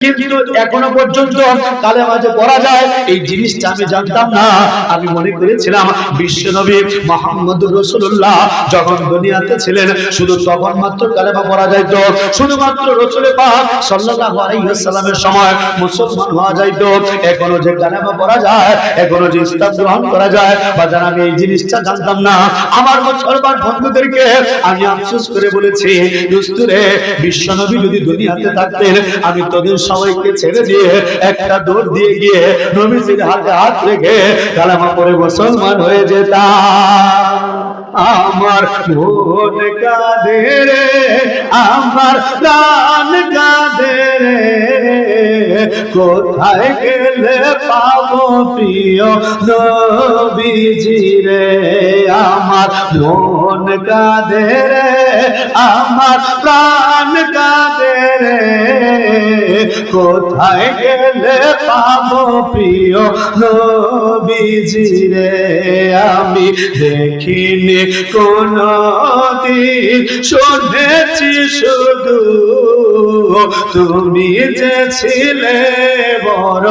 কিন্তু এখনো পর্যন্ত কালেমা যে পড়া যায় এই জিনিসটা আমি জানতাম না। আমি মনে করেছিলাম বিশ্বনবী মুহাম্মদুর রাসূলুল্লাহ যখন দুনিয়াতে ছিলেন শুধু তখন মাত্র কালেমা পড়া যাইত, শুধুমাত্র রাসূল পাক সাল্লাল্লাহু আলাইহি ওয়াসাল্লামের সময় মুসলমান হওয়া যাইত। এখনো যে কালেমা পড়া যায়, এখনো যে ইসলাম গ্রহণ করা যায়, বাজার আমি এই জিনিসটা জানতাম না। আমার মুসলমান বন্ধুদেরকে আমি আফসোস করে বলেছি, দোস্তরে বিশ্বনবী যদি দুনিয়াতে থাকতেন আমি তোদের সবাইকে ছেড়ে দিয়ে একটা দৌড় দিয়ে গিয়ে নবীজির হাতে হাত রেখে কালেমা পড়ে মুসলমান হয়ে যেতাম। আমার মন কাঁদে রে, আমার প্রাণ কাঁদে রে, কোথায় গেলে পাবো প্রিয় নবীজি রে। আমার মন কাঁদে রে, আমার প্রাণ কাঁদে রে, কোথায় গেলে পাবো প্রিয় নবীজি রে। আমি দেখিনি কোনদিন, শুনেছি শুধু তুমি যে ছিলে বড়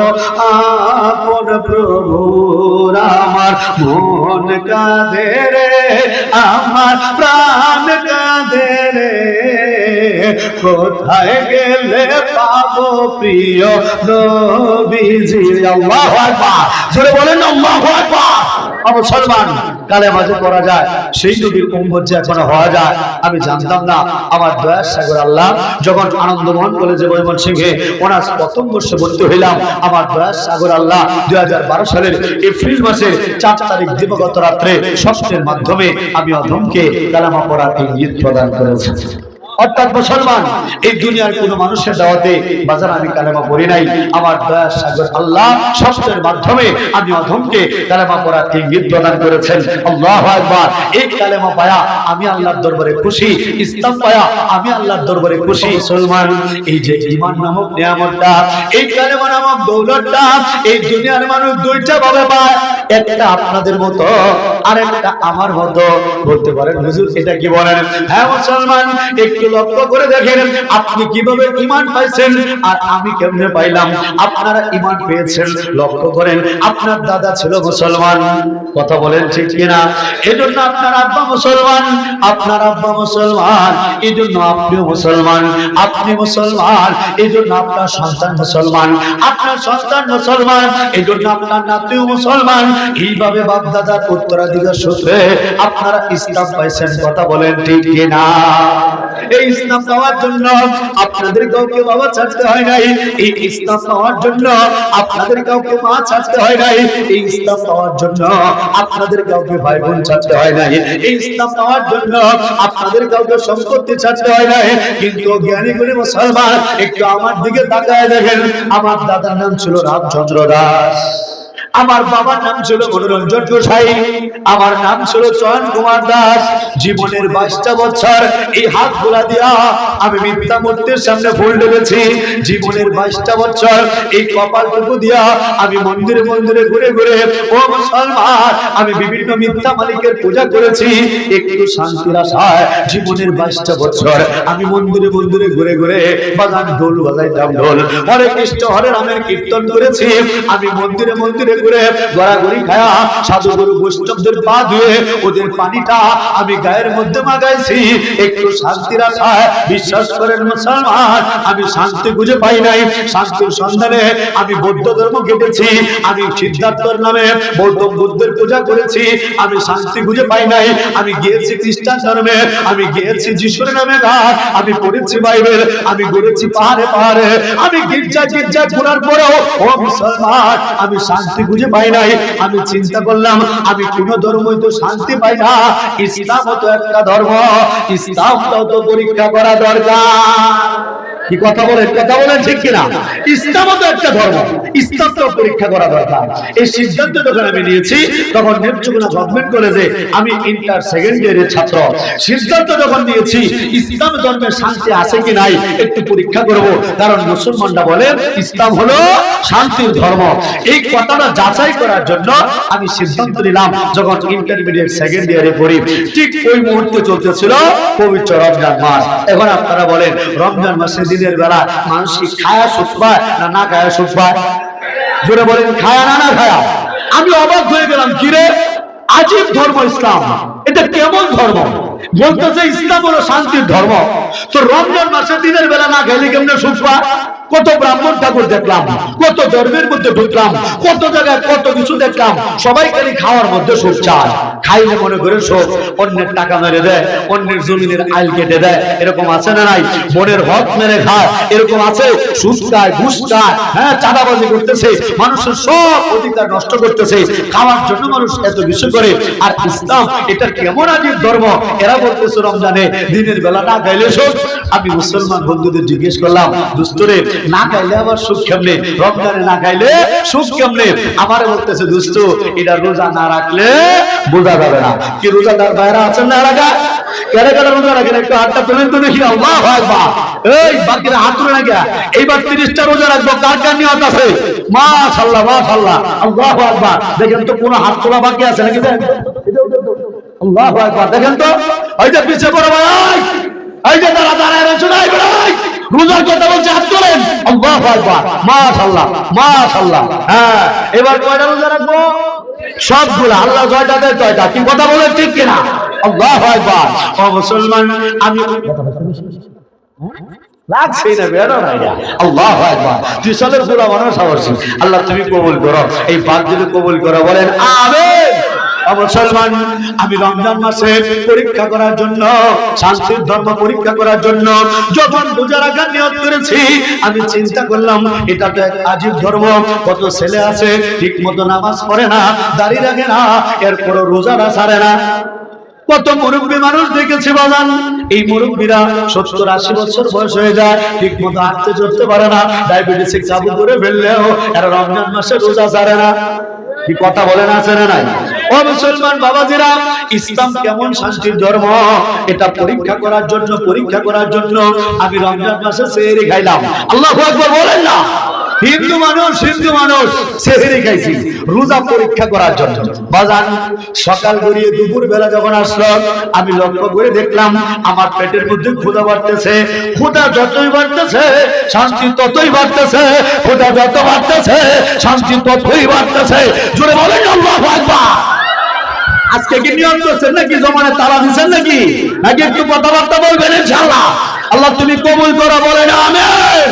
আপন প্রভুর। আমার মন কাঁদে রে, আমার প্রাণ কাঁদে রে, কোথায় গেলে পাবো প্রিয় নবীজি। আল্লাহু আকবার, জোরে বলেন আল্লাহু আকবার। মুসলমান কালেমা যে পড়া যায়, সেই নবীর উম্মত যে এখনো হওয়া যায় আমি জানতাম না। আমার দয়ার সাগর আল্লাহ যখন আনন্দমোহন কলেজে ময়মনসিংহে অনার্স প্রথম বর্ষে ভর্তি হইলাম, আমার দয়ার সাগর আল্লাহ 2012 সালের এপ্রিল মাসের 4 তারিখ দিবাগত রাত্রে স্বপ্নের মাধ্যমে আমি অধমকে কালেমা পড়ার ইঙ্গিত প্রদান করেছি। অর্থাৎ মুসলমান এই দুনিয়ার কোন মানুষের দাওয়াতে বাজার আমি কালেমা পড়ি নাই। আমার দয়ার সাগর আল্লাহ স্বপ্নের মাধ্যমে আমি অধমকে কালেমা পড়ার ইঙ্গিত প্রদান করেছেন। আল্লাহু আকবার। এই কালেমা পায়া আমি আল্লাহর দরবারে খুশি, ইসলাম পায়া আমি আল্লাহর দরবারে খুশি। মুসলমান এই যে ঈমান নামক নিয়ামতটা, এই কালেমা নামক দৌলতটা এই দুনিয়ার মানুষ দুইটা ভাবে পায়, একটা আপনাদের মতো আর একটা আমার মতো। বলতে পারেন হুজুর এটা কি বলেন? হ্যাঁ মুসলমান, একটু লক্ষ্য করে দেখেন আপনি কিভাবে ঈমান পাইছেন আর আমি কেমনে পাইলাম। আপনারা ঈমান পেয়েছেন, লক্ষ্য করেন আপনার দাদা ছিল মুসলমান, কথা বলেন ঠিক কিনা? এজন্য আপনার আব্বা মুসলমান, আপনার আব্বা মুসলমান, এজন্য আপনিও মুসলমান, আপনি মুসলমান, এজন্য আপনার সন্তান মুসলমান, আপনার সন্তান মুসলমান, এজন্য আপনার নাতিও মুসলমান। এইভাবে বাপ দাদার উত্তরাধিকার সূত্রে আপনারা ইসলাম পাইছেন, কথা বলেন ঠিক কিনা? এই ইসলাম পাওয়ার জন্য আপনাদের কাউকে বাবা ছাড়তে হয় নাই, এই ইসলাম পাওয়ার জন্য আপনাদের কাউকে মা ছাড়তে হয় নাই, এই ইসলাম পাওয়ার জন্য আপনাদের কাউকে ভাই বোন ছাড়তে হয় নাই, এই ইসলাম পাওয়ার জন্য আপনাদের কাউকে সম্পত্তি ছাড়তে হয় নাই। কিন্তু জ্ঞানী করে মুসলমান একটু আমার দিকে তাকায় দেখেন, আমার দাদার নাম ছিল রামচন্দ্র দাস, আমার বাবার নাম ছিল মনোরঞ্জন গোসাই, আমার নাম ছিল চয়ন কুমার দাস। জীবনের 22টা বছর এই হাত গোলা দিয়া আমি মিথ্যা মূর্তির সামনে ফুল ঢেলেছি। জীবনের 22টা বছর এই কপালটুকু দিয়া আমি মন্দিরে মন্দিরে ঘুরে ঘুরে ও মুসলমান আমি বিভিন্ন মিথ্যা মালিকের পূজা করেছি। একটু শান্তির আশায় জীবনের 22টা বছর আমি মন্দিরে মন্দিরে ঘুরে ঘুরে বাজান ঢোল বাজাইতাম, ঢোল হরে কৃষ্ণ হরে রামের কীর্তন করেছি। আমি মন্দিরে মন্দিরে ঘুরে গড়াগড়ি খায়া সাধু গুরু বৈষ্ণবদের পা ধুয়ে ওদের পানিটা আমি গায়ের মধ্যে মাগাইছি। একটু শান্তির আশায় বিশ্বাস করেন মুসলমান আমি শান্তি খুঁজে পাই নাই। শান্তির সন্ধানে আমি বৌদ্ধ ধর্ম কেটেছি, আমি সিদ্ধার্থর নামে বৌদ্ধ বুদ্ধের পূজা করেছি, আমি শান্তি খুঁজে পাই নাই। আমি গিয়েছি খ্রিস্টান ধর্মে, আমি গিয়েছি যিশুর নামে গান, আমি পড়েছি বাইবেল, আমি ঘুরেছি পাহাড়ে পাহাড়ে, আমি গির্জা গির্জা ঘোরার পরেও ও মুসলমান আমি শান্তি খুঁজে পাই নাই। আমি চিন্তা করলাম আমি কোন ধর্মই তো শান্তি পাই না, ইসলাম তো একটা ধর্ম, ইসলামটাও তো পরীক্ষা করা দরকার। কি কথা বলেন, কথা বলেন ঠিক কিনা? ইসলামও তো একটা ধর্ম, ইসলামটাও পরীক্ষা করা দরকার। এই সিদ্ধান্ত যখন আমি নিয়েছি তখন নেত্রকোনা গভর্নমেন্ট কলেজে আমি ইন্টার সেকেন্ড ইয়ারের ছাত্র। সিদ্ধান্ত যখন নিয়েছি ইসলাম ধর্মে শান্তি আছে কি নাই একটু পরীক্ষা করব, কারণ মুসলমানরা বলে ইসলাম হলো শান্তির ধর্ম। এই কথাটা যাচাই করার জন্য আমি সিদ্ধান্ত নিলাম যখন ইন্টারমিডিয়েট সেকেন্ড ইয়ারে পড়ি, ঠিক ওই মুহূর্তে চলতেছিল পবিত্র রমজান মাস। এখন আপনারা বলেন রমজান মাসের দিন দিনের বেলা মানুষ কি খায়া সুখ পায় না না খায়া সুখ পায়? জোরে বলেন, খায়া না না খায়া? আমি অবাক হয়ে গেলাম, কিরে আজীব ধর্ম ইসলাম, এটা কেমন ধর্ম? বলতেছে ইসলাম হলো শান্তির ধর্ম। তো রমজান মাসে দিনের বেলা না খাইলে কেমনে সুখ পায়? কত ব্রাহ্মণ ঠাকুর দেখলাম, কত ধর্মের মধ্যে ঢুকলাম, কত জায়গায় কত কিছু দেখলাম, সবাই খালি খাওয়ার মধ্যে সুখ চায়। খাইলে মনে করে সুখ, অন্যের টাকা মেরে দেয়, অন্যের জমিনের আইল কেটে দেয়, এরকম আছে না নাই? মনের হক মেরে খায়, এরকম আছে। সুদ খায়, ঘুষ খায়, হ্যাঁ, চাঁদাবাজি করতেছে, মানুষের সব অধিকার নষ্ট করতেছে, খাওয়ার জন্য মানুষ এত কিছু করে। আর ইসলাম এটা কেমন আজীব ধর্ম? এরা বলতেছে রমজানে দিনের বেলা না খাইলে সুখ। আমি মুসলমান বন্ধুদের জিজ্ঞেস করলাম, দোস্তরে না খাইলে আবার সুখ কেমনে? রমজানে না খাইলে সুখ কেমনে? আমারে বলতেছে, দোস্ত এটা রোজা না রাখলে বোঝা যাবে না। কি রোজাদার ভাইরা আছেন না এলাকা? কেন কেন রোজা রাখেন? একটু হাতটা তুলেন তো দেখি। আল্লাহু আকবার। এই বাকিরা হাত তুলে না গিয়া, এইবার 30টা রোজা রাখবো, কার কার নিয়ত আছে? মাশাআল্লাহ মাশাআল্লাহ, আল্লাহু আকবার। দেখেন তো কোন হাত তোলা বাকি আছে নাকি? আল্লাহু আকবার। দেখেন তো ওই যে পিছে পড়ে ভাই, এই যে তারা দাঁড়ায় রয়েছে, নাই ভাই রোজার কথা বলছে, হাত তোলেন। আল্লাহু আকবার, মাশাআল্লাহ মাশাআল্লাহ। হ্যাঁ, এবার কয়টা রোজা রাখবো? সবগুলা। আল্লাহ জয়টা দেয় তয়টা। কি কথা বলে ঠিক কিনা? আল্লাহু আকবার। ও মুসলমান, আমি লাগছেই না বেরো না এটা। আল্লাহু আকবার। ত্রিশালের পুরা মানুষ আবরছি। আল্লাহ তুমি কবুল করো, এই বাদ যদি কবুল করো বলেন আমিন। মুসলমান, আমি রমজান মাসে পরীক্ষা করার জন্য, শান্তির ধর্ম পরীক্ষা করার জন্য যখন রোজা রাখার নিয়ত করেছি, আমি চিন্তা করলাম এটা তো এক আজীব ধর্ম। কত ছেলে আছে ঠিক মতো নামাজ পড়ে না, দাড়ি রাখে না, এরপরও রোজাটা ছাড়ে না। কত মুরব্বী মানুষ দেখেছি বাজান, এই মুরব্বীরা 70-80 বছর বয়স হয়ে যায়, ঠিক মতো হাঁটতে চলতে পারে না, ডায়াবেটিসে কাবু করে ফেললেও এরা রমজান মাসে রোজা ছাড়ে না। কি কথা বলেন, আছে না নাই? ও মুসলমান বাবাজিরা, ইসলাম কেমন শান্তির ধর্ম এটা পরীক্ষা করার জন্য আমি রমজান মাসে সেহরি খাইলাম। আল্লাহু আকবার বলেন না? হিন্দু মানুষ সেহরি খাইছি রোজা পরীক্ষা করার জন্য। বাজান, সকাল গড়িয়ে দুপুর বেলা যখন আসলো, আমি লক্ষ্য করে দেখলাম আমার পেটের মধ্যে ক্ষুধা বাড়তেছে। ক্ষুধা যতই বাড়তেছে শান্তি ততই বাড়তেছে, ক্ষুধা যত বাড়তেছে শান্তি ততই বাড়তেছে। জোরে বলেন আল্লাহু আকবার। আজকে কি নিয়ম করছেন নাকি? জমানে তালা দিচ্ছেন নাকি? একটু কথাবার্তা বলবেন ইনশাআল্লাহ। আল্লাহ তুমি কবুল করো, বলেন আমিন।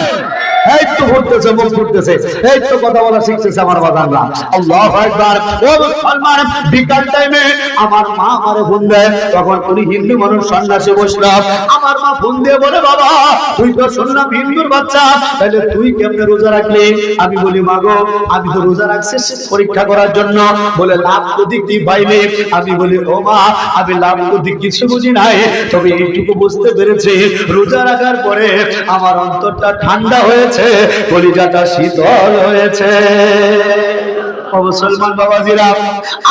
এই তো ঘুরতেছে, মুখ ঘুরতেছে, এই তো কথা বলা শিখতেছে আমার বাজানরা। আল্লাহু আকবার। ও মুসলমান, বিকাল টাইমে আমার মা আমারে ফোন দেয়, তখন উনি হিন্দু মানুষ, সন্ন্যাসী বৈষ্ণব। আমার মা ফোন দিয়ে বলে, বাবা তুই তো শুনলাম হিন্দুর বাচ্চা, তাহলে তুই কেমনে রোজা রাখলি? আমি বলি, মা গো আমি তো রোজা রাখছি পরীক্ষা করার জন্য। বলে লাভ প্রতীক কি পাইলে? আমি বলি, ও মা আমি লাভ প্রতীক কিছু বুঝি নাই, তবে এইটুকু বুঝতে পেরেছি রোজা রাখার পরে আমার অন্তরটা ঠান্ডা হয়েছে, কলিজাটা শীতল হয়েছে। মুসলমান বাবাজিরা,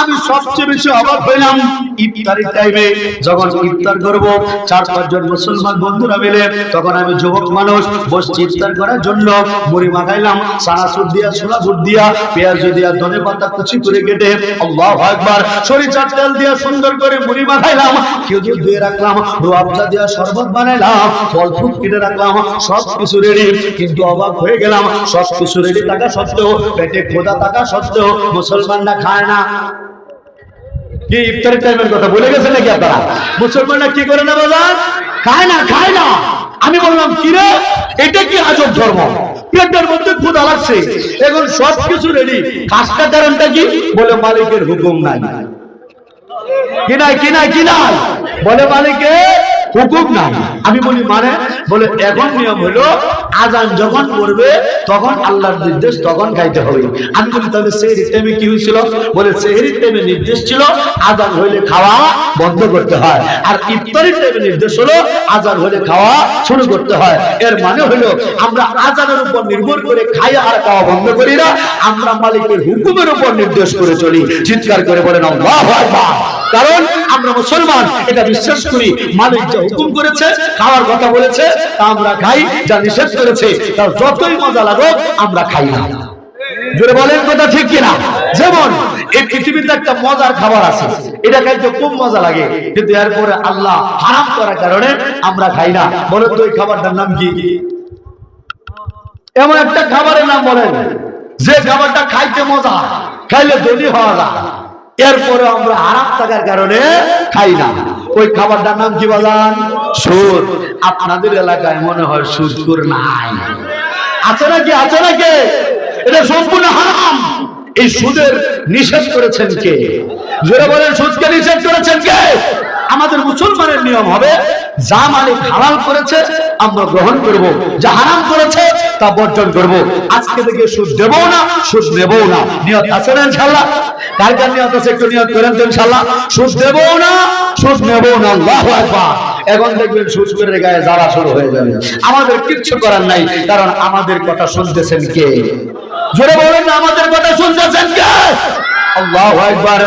আমি সবচেয়ে বেশি অবাক হইলাম ইফতারের টাইমে, যখন ইফতার করব 4-5 জন মুসলমান বন্ধুরা মিলে, তখন আমি যুবক মানুষ বসছি ইফতার করার জন্য। মুড়ি মাখাইলাম সানাসুর দিয়া, ছোলা বুট দিয়া, পেঁয়াজ দিয়া, ধনে পাতা কুচি করে কেটে, আল্লাহু আকবার, সরিষার তেল দিয়া সুন্দর করে মুড়ি মাখাইলাম, খেজুর দিয়ে রাখলাম, রুয়াবজা দিয়া শরবত বানাইলাম, ফল ফ্রুট কেটে রাখলাম, সব কিছু রেডি। কিন্তু অবাক হয়ে গেলাম, সব কিছু রেডি থাকা সত্ত্বেও, পেটে ক্ষুধা থাকা সত্ত্বেও মুসলমানরা খায় না। কি ইফতারের টাইমের কথা ভুলে গেছেন নাকি আপনারা? মুসলমানরা কি করে না বাজার? খায় না। আমি বললাম, কি রে এটা কি আজব ধর্ম? পেটের মধ্যে ক্ষুধা লাগছে, এখন সবকিছু রেডি, কাজটা কারণটা কি? বলে মালিকের হুকুম নাই। কি নাই বলে মালিকের হুকুম নাই। আমি বলি মানে? বলে এখন নিয়ম হলো আজান যখন পড়বে তখন আল্লাহর নির্দেশ, তখন খাইতে হবে। আমি বলি তাহলে সেহরির টাইমে কি হয়েছিল? বলে সেহরির টাইমে নির্দেশ ছিল আজান হইলে খাওয়া বন্ধ করতে হয়, আর ইফতারের টাইমে নির্দেশ হলো আজান হইলে খাওয়া শুরু করতে হয়। এর মানে হলো আমরা আজানের উপর নির্ভর করে খাই আর খাওয়া বন্ধ করি না, আমরা মালিকের হুকুমের উপর নির্দেশ করে চলি। চিৎকার করে বলেন আল্লাহু আকবার। কারণ আমরা মুসলমান, এটা বিশ্বাস করি মালিক যা হুকুম করেছে, খাওয়ার কথা বলেছে তা আমরা খাই, যা নিষেধ করেছে তা যতই মজা লাগুক আমরা খাই না। জোরে বলেন কথা ঠিক কিনা? যেমন এই পৃথিবীতে একটা মজার খাবার আছে, এটা খাইতে খুব মজা লাগে, কিন্তু এরপরে আল্লাহ হারাম করার কারণে আমরা খাই না। বলেন তো এই খাবারটার নাম কি? এমন একটা খাবারের নাম বলেন যে খাবারটা খাইতে মজা, খাইলে ধনী হওয়া যায়, এরপরে আমরা হারাম থাকার কারণে খাই না। ওই খাবারটার নাম কি বলেন? সুদ। আপনাদের এলাকায় মনে হয় সুদখোর নাই, আছে নাকি? আছে নাকি? এটা সম্পূর্ণ হারাম। এই সুদের নিষেধ করেছেন কে? জোরে বলেন, সুদকে নিষেধ করেছেন কে? আমাদের মুসলমানের নিয়ম হবে যা মালিক হালাল করেছে আমরা গ্রহণ করব, যা হারাম করেছে তা বর্জন করব। আজকে থেকে সুদ দেবও না, সুদ নেবও না। নিয়ত আছে না ইনশাআল্লাহ? কার কার নিয়ত আছে একটু নিয়ত করেন তো ইনশাআল্লাহ। সুদ দেবও না, সুদ নেবও না। আল্লাহু আকবার। এখন দেখবেন সুদ করে গায়ে জ্বালা শুরু হয়ে যাবে। আমাদের কিচ্ছু করার নাই, কারণ আমাদের কথা শুনতেছেন কে? জোরে বলেন না, আমাদের কথা শুনতেছেন কে? আল্লাহু আকবার।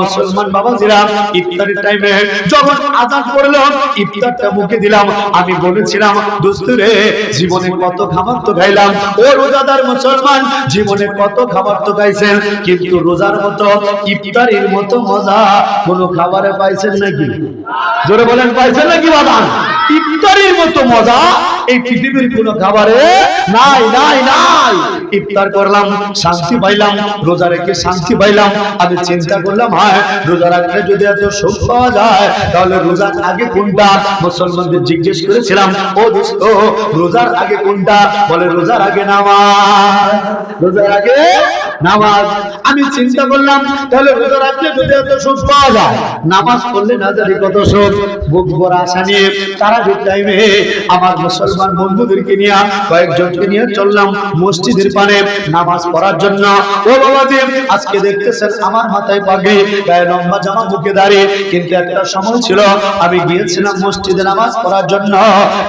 মুসলমান বাবাজিরা, ইফতারের টাইমে যখন আযান করলো, ইফতারটা মুখে দিলাম, আমি বলেছিলাম দোস্ত রে, জীবনে কত খাবার তো খাইলাম। ও রোজাদার মুসলমান, জীবনে কত খাবার তো খাইছেন, কিন্তু রোজার মতো ইফতারের মতো মজা কোন খাবারে পাইছেন নাকি? জোরে বলেন, পাইছেন নাকি বাদান? ইফতারের মতো মজা এই পৃথিবীর কোন খাবারে নাই, নাই, নাই। ইফতার করলাম, শান্তি পাইলাম, রোজা রেখে শান্তি পাইলাম। আমি চিন্তা করলাম, হ্যাঁ, রোজা রাখলে যদি এত সুখ পাওয়া যায় তাহলে রোজার আগে কোনটা? মুসলমানদের জিজ্ঞেস করেছিলাম, ও দোস্ত, রোজার আগে কোনটা? বলে রোজার আগে নামাজ। রোজার আগে নামাজ। আমি চিন্তা করলাম, তাহলে রোজা রাখলে যদি এত সুখ পাওয়া যায়, নামাজ পড়লে না জানি কত সুখ। বুক ভরা আশা নিয়ে তারাবির টাইমে আমার মুসলমান বন্ধুদেরকে নিয়ে, কয়েকজনকে নিয়ে চললাম মসজিদের পানে নামাজ পড়ার জন্য। ও বাবাজি, আজকে দেখতেছেন আমার মাথায় পাগড়ি, গায়ে লম্বা জামা, মুখে দাঁড়িয়ে, কিন্তু একটা সময় ছিল আমি গিয়েছিলাম মসজিদে নামাজ পড়ার জন্য।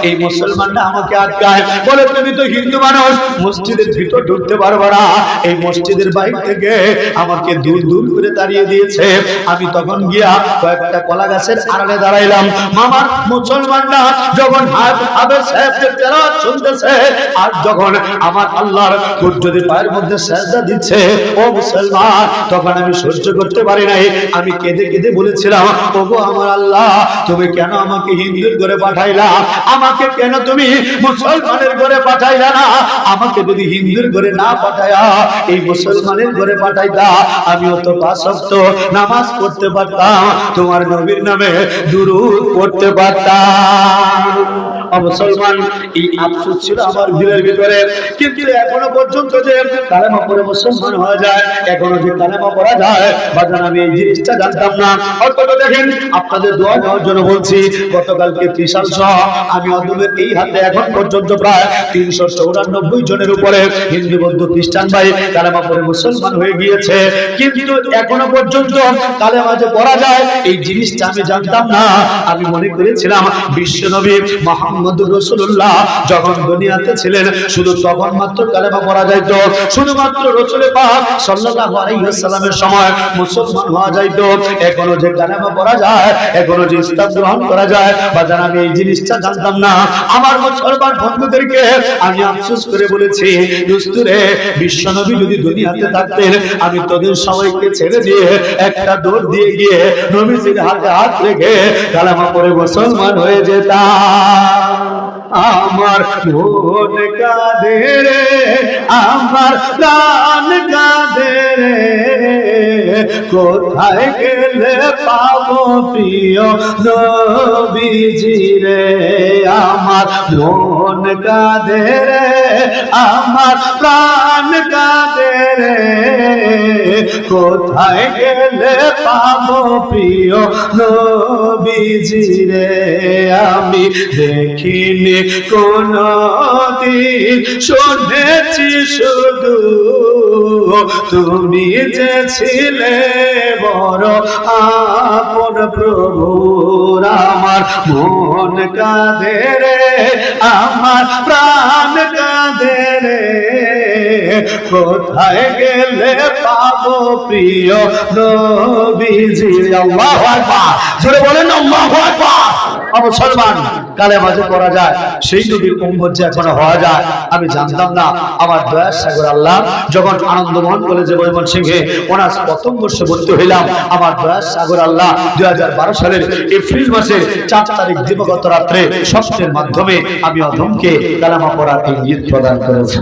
এই মুসলমানরা আমাকে আটকায়, বলে তুমি তো হিন্দু মানুষ, মসজিদের ভিতর ঢুকতে পারবে না। এই মসজিদের বাইরে থেকে আমাকে দূর দূর করে দাঁড়িয়ে দিয়েছে। আমি তখন গিয়া কয়েকটা কলা গাছের আড়ালে দাঁড়াইলাম। মামার মুসলমানরা যখন হাফেজ সাহেবদের তেলাওয়াত শুনতেছে, আর যখন আমার আল্লাহর কুদরতি পায়ের মধ্যে সিজদা দিচ্ছে, ও মুসলমান, তখন আমি সহ্য করতে পারি নাই। আমি কেঁদে কেঁদে বলেছিলাম, ওগো আমার আল্লাহ, তুমি কেন আমাকে হিন্দুর ঘরে পাঠাইলা? আমাকে কেন তুমি মুসলমানের ঘরে পাঠাইলা না? আমাকে যদি হিন্দুর ঘরে না পাঠায়া এই মুসলমানের ঘরে পাঠাইতা, আমিও তো 5 ওয়াক্ত নামাজ পড়তে পারতাম, তোমার নবীর নামে দুরূদ পড়তে পারতাম। মুসলমান, এই আফসোস ছিল আমার দিলের ভিতরে। কিন্তু এখনো পর্যন্ত যে কালেমা পড়ে মুসলমান হওয়া যায়, এখনো যে কালেমা পড়া যায়, বাজান আমি এই জিনিসটা জানতাম না। অথচ দেখেন, আপনাদের দোয়া নেওয়ার জন্য বলছি, গতকালকে ত্রিশাল সহ আমি অদমের এই হাতে এখন পর্যন্ত প্রায় 394 জনের উপরে হিন্দু, বৌদ্ধ, খ্রিস্টান ভাই কালেমা পড়ে মুসলমান হয়ে গিয়েছে। কিন্তু এখনো পর্যন্ত কালেমা যে পড়া যায় এই জিনিসটা আমি জানতাম না। আমি মনে করেছিলাম বিশ্বনবী মুহাম্মদুর রাসূলুল্লাহ যখন দুনিয়াতে ছিলেন শুধু তখন মাত্র কালেমা পড়া যাইত, শুধুমাত্র রাসূল পাক সাল্লাল্লাহু আলাইহি ওয়াসাল্লামের সময় মুসলমান হওয়া যাইত। এখনো যে কালেমা পড়া যায়, এখনো যে ইসলাম গ্রহণ করা যায়, বাজান আমি এই জিনিসটা জানতাম না। আমার মুসলমান বন্ধুদেরকে আমি আফসোস করে বলেছি, দোস্তরে, বিশ্বনবী যদি দুনিয়াতে থাকতেন, আমি তোদের সবাইকে ছেড়ে দিয়ে একটা দৌড় দিয়ে গিয়ে নবীজির হাতে হাত রেখে কালেমা পড়ে মুসলমান হয়ে যেতাম। আমার মন কাঁদে রে, আমার প্রাণ কাঁদে রে, কোথায় গেলে পাবো প্রিয় নবীজি রে। আমার মন কাঁদে রে, আমার প্রাণ কাঁদে রে, কোথায় গেলে পাবো প্রিয় নবীজি রে। আমি দেখিনি কোনদিন, শুনেছি শুধু তুমি যে ছিলে বড় আপন প্রভুর। আমার মন কাঁদে রে, আমার প্রাণ কাঁদে রে, কোথায় গেলে পাবো প্রিয় নবীজি। আল্লাহু আকবার। জোরে বলেন আল্লাহু আকবার। মুসলমান, কালেমা যে পড়া যায়, সেই নবীর উম্মত যে এখনো হওয়া যায় আমি জানতাম না। আমার দয়ার সাগর আল্লাহ যখন আনন্দমোহন কলেজে ময়মনসিংহে ওনার প্রথম বর্ষে ভর্তি হইলাম, আমার দয়ার সাগর আল্লাহ 2012 সালের এপ্রিল মাসের 4 তারিখ দিবাগত রাত্রে স্বপ্নের মাধ্যমে আমি অধমকে কালেমা পড়ার ইঙ্গিত প্রদান করেছি।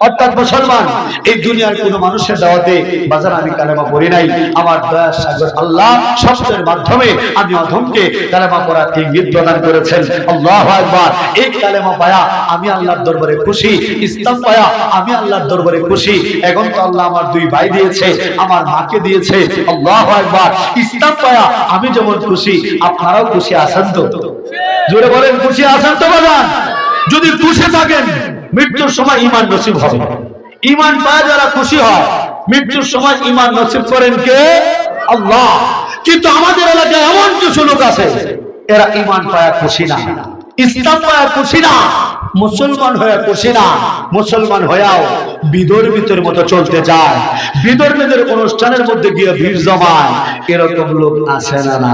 অর্থাৎ মুসলমান, এই দুনিয়ার কোন মানুষের দাওয়াতে বাজার আমি কালেমা পড়ি নাই। আমার দয়ার সাগর আল্লাহ স্বপ্নের মাধ্যমে আমি অধমকে কালেমা পড়ার ইঙ্গিত প্রদান করেছেন। আল্লাহু আকবার। এই কালেমা পায়া আমি আল্লাহর দরবারে খুশি, ইসলাম পায়া আমি আল্লাহর দরবারে খুশি। এখন তো আল্লাহ আমার 2 ভাই দিয়েছে, আমার মাকে দিয়েছে। আল্লাহু আকবার। ইসলাম পায়া আমি যেমন খুশি, আপনারাও খুশি আছেন তো? জোরে বলেন, খুশি আছেন তো বাজার? যদি খুশি থাকেন, মৃত্যুর সময় ঈমান নসিব হবে। ঈমান পায় যারা খুশি হয়, মৃত্যুর সময় ঈমান নসিব করেন কে? আল্লাহ। কিন্তু আমাদের এলাকায় এমন কিছু লোক আছে, এরা ঈমান পায় খুশি না, ইসলাম পায় খুশি না, মুসলমান হয়ে খুশি না, মুসলমান হয়েও বিধর্মীদের মতো চলতে যায়, বিধর্মীদের অনুষ্ঠানের মধ্যে গিয়ে ভিড় জমায়। এরকম লোক আছে না? না,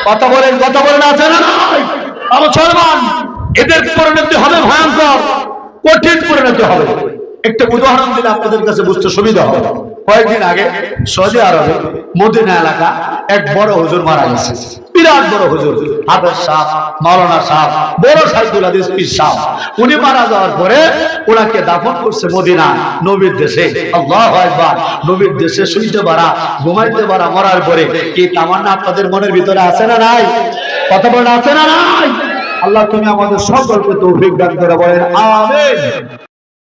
কথা বলেন, কথা বলেন, আছে না? নাই। মুসলমান, এদের পরিণতি হবে ভয়ঙ্কর, কঠিন পরিণতি হবে। একটা উদাহরণ দিলে আপনাদের কাছে বুঝতে সুবিধা হবে। কয়েকদিন আগে সৌদি আরবে মদিনা এলাকা এক বড় হুজুর মারা গেছে, বিরাট বড় হুজুর, হাফেজ সাহেব, মাওলানা সাহেব, বড় সাইকুল হাদিস পীর সাহেব। উনি মারা যাওয়ার পরে ওনাকে দাফন করছে মদিনা, নবীর দেশে। আল্লাহু আকবার। নবীর দেশে শুইতে পারা, ঘুমাইতে পারা, মরার পরে কি তামান্না আপনাদের মনের ভিতরে আছে না নাই? কথা বলেন, আছে না নাই? আল্লাহ তুমি আমাদের সকলকে তৌফিক দান করে বলেন আমিন।